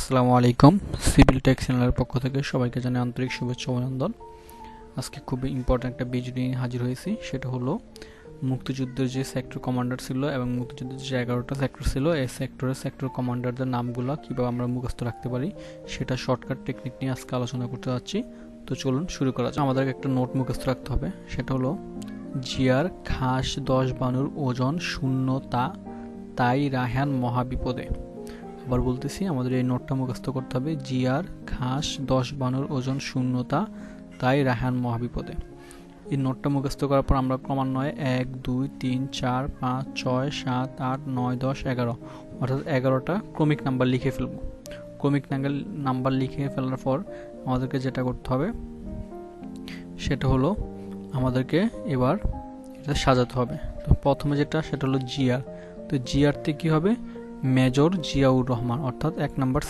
আসসালামু আলাইকুম। Civil take চ্যানেলের পক্ষ থেকে সবাইকে জানাই আন্তরিক শুভেচ্ছা ও অভিনন্দন। আজকে খুবই ইম্পর্ট্যান্ট একটা ভিডিও নিয়ে হাজির হয়েছি। সেটা হলো মুক্তিযুদ্ধের যে সেক্টর কমান্ডার ছিল এবং মুক্তিযুদ্ধের যে 11টা সেক্টর ছিল, এই সেক্টর কমান্ডারদের নামগুলো কীভাবে আমরা মুখস্থ রাখতে পারি সেটা শর্টকাট টেকনিক নিয়ে আজকে আলোচনা করতে যাচ্ছি। তো চলুন শুরু করা যাক। আমাদেরকে একটা নোট মুখস্থ রাখতে হবে। সেটা হলো জিয়ার খাস 10 বানুর ওজন শূন্যতা, তাই রায়হান মহাবিপদে। আবার বলতেছি, আমাদের এই নোটটা মুখস্থ করতে হবে। জিয়ার ঘাস 10 বানুর ওজন শূন্যতা, তাই রায়হান মহাবিপদে। এই নোটটা মুখস্থ করার পর আমরা ক্রমান্বয়ে 1 2 3 4 5 6 7 8 9 10 11 অর্থাৎ 11টা ক্রমিক নাম্বার লিখে ফেলব। ক্রমিক নাম্বার লিখে ফেলার পর আমাদেরকে যেটা করতে হবে সেটা হলো আমাদেরকে এবার এটা সাজাতে হবে। তো প্রথমে সেটা হলো জিয়ার। তো জিয়ারতে কি হবে? মেজর জিয়াউর রহমান, অর্থাৎ 1 নাম্বার